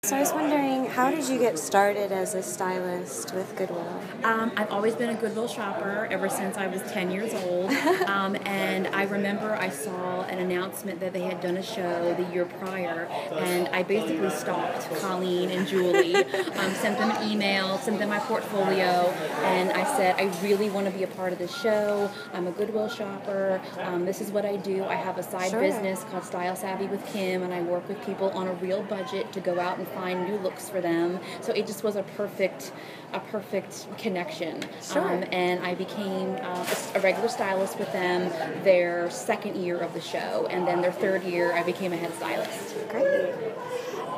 So I was wondering, how did you get started as a stylist with Goodwill? I've always been a Goodwill shopper ever since I was 10 years old. And I remember I saw an announcement that they had done a show the year prior, and I basically stalked Colleen and Julie, sent them an email, sent them my portfolio, and I said, I really want to be a part of this show. I'm a Goodwill shopper. This is what I do. I have a side business called Style Savvy with Kim, and I work with people on a real budget to go out and find new looks for them. So it just was a perfect connection. And I became a regular stylist with them their second year of the show, and then their third year I became a head stylist. Great.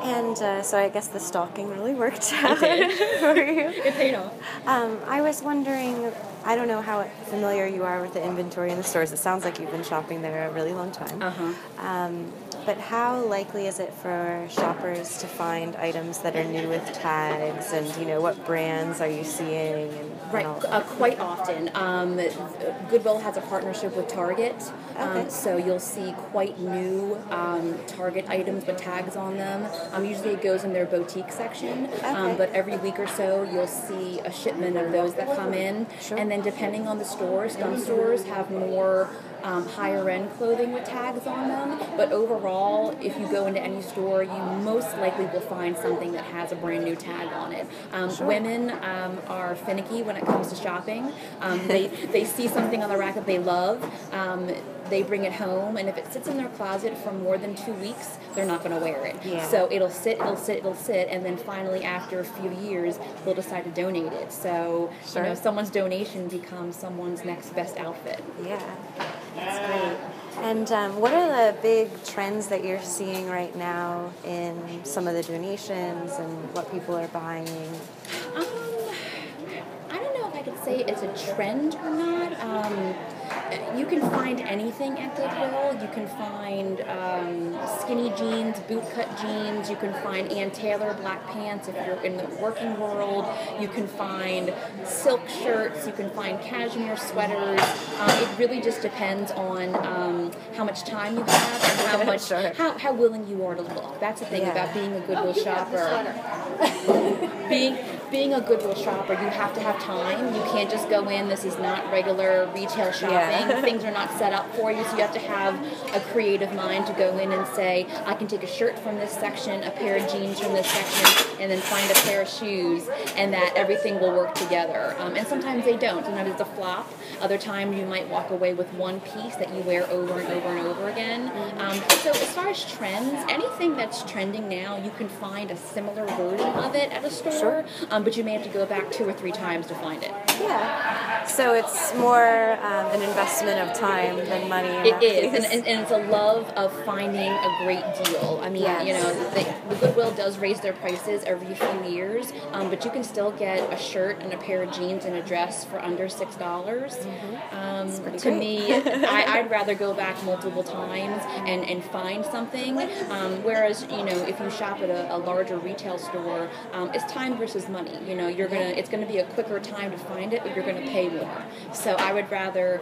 And so I guess the stalking really worked out It did. for you. It paid off. I was wondering, I don't know how familiar you are with the inventory in the stores. It sounds like you've been shopping there a really long time. But how likely is it for shoppers to find items that are new with tags, and what brands are you seeing? And quite often. Goodwill has a partnership with Target, so you'll see quite new Target items with tags on them. Usually it goes in their boutique section, but every week or so you'll see a shipment of those that come in. And then depending on the store, some stores have more higher end clothing with tags on them, but overall, if you go into any store, you most likely will find something that has a brand new tag on it. Women are finicky when it comes to shopping. They see something on the rack that they love, they bring it home, and if it sits in their closet for more than 2 weeks, they're not going to wear it. So it'll sit, and then finally after a few years, they'll decide to donate it. So someone's donation becomes someone's next best outfit. Yeah. That's great. And what are the big trends that you're seeing right now in some of the donations and what people are buying? I don't know if I could say it's a trend or not. You can find anything at Goodwill. You can find skinny jeans, bootcut jeans. You can find Ann Taylor black pants if you're in the working world. You can find silk shirts. You can find cashmere sweaters. It really just depends on how much time you have and how willing you are to look. That's the thing about being a Goodwill shopper. Being a Goodwill shopper, you have to have time. You can't just go in. This is not regular retail shopping. Things are not set up for you, so you have to have a creative mind to go in and say, I can take a shirt from this section, a pair of jeans from this section, and then find a pair of shoes, and that everything will work together. And sometimes they don't. Sometimes it's a flop. Other times you might walk away with one piece that you wear over and over and over again. So as far as trends, anything that's trending now, you can find a similar version of it at a store, but you may have to go back 2 or 3 times to find it. Yeah. So it's more an investment of time than money. It is, and it's a love of finding a great deal. I mean, the Goodwill does raise their prices every few years, but you can still get a shirt and a pair of jeans and a dress for under $6. To me, I'd rather go back multiple times and find something. Whereas, if you shop at a larger retail store, it's time versus money. It's gonna be a quicker time to find it, but you're gonna pay more. So I would rather,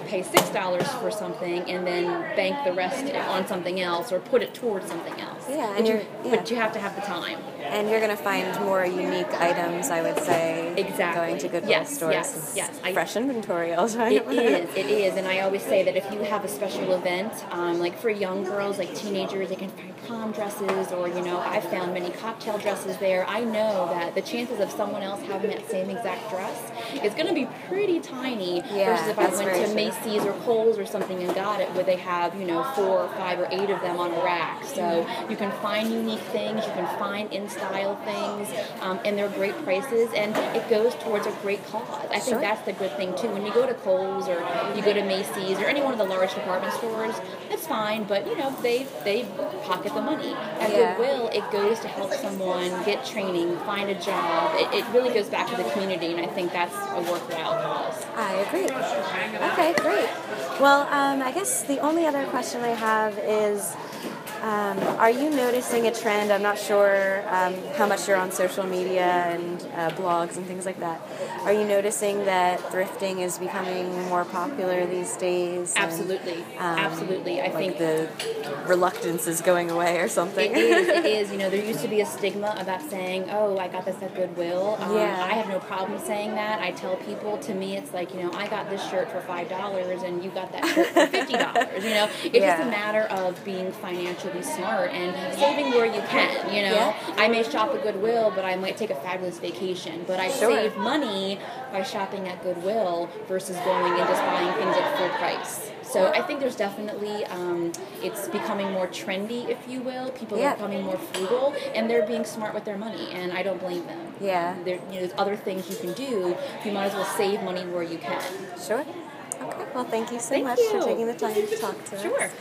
pay $6 for something and then bank the rest on something else or put it towards something else. But you have to have the time. And you're going to find more unique items, I would say. Exactly. Going to Goodwill stores. Yes. Fresh inventory all the time. It is. And I always say that if you have a special event, like for young girls, like teenagers, they can find prom dresses, or, I've found many cocktail dresses there. I know that the chances of someone else having that same exact dress is going to be pretty tiny versus if I went to Macy's or Kohl's or something and got it where they have, 4 or 5 or 8 of them on a rack. So you can find unique things, you can find in-style things, and they're great prices, and it goes towards a great cause. I think that's the good thing, too. When you go to Kohl's or you go to Macy's or any one of the large department stores, it's fine, but, they pocket the money. At Goodwill, it goes to help someone get training, find a job. It really goes back to the community, and I think that's a worthwhile cause. I agree. Okay, great. Well, I guess the only other question I have is, Are you noticing a trend? I'm not sure how much you're on social media and blogs and things like that. Are you noticing that thrifting is becoming more popular these days? Absolutely. Absolutely. I think the reluctance is going away or something. It is. You know, there used to be a stigma about saying, oh, I got this at Goodwill. I have no problem saying that. I tell people, to me, it's like, you know, I got this shirt for $5 and you got that shirt for $50. You know, it's just a matter of being financially smart and saving where you can, you know. Yeah. I may shop at Goodwill, but I might take a fabulous vacation. But I save money by shopping at Goodwill versus going and just buying things at full price. So I think there's definitely, it's becoming more trendy, if you will. People are becoming more frugal, and they're being smart with their money, and I don't blame them. Yeah. There's other things you can do. You might as well save money where you can. Sure. Okay. Well, thank you so much for taking the time to talk to us. Sure.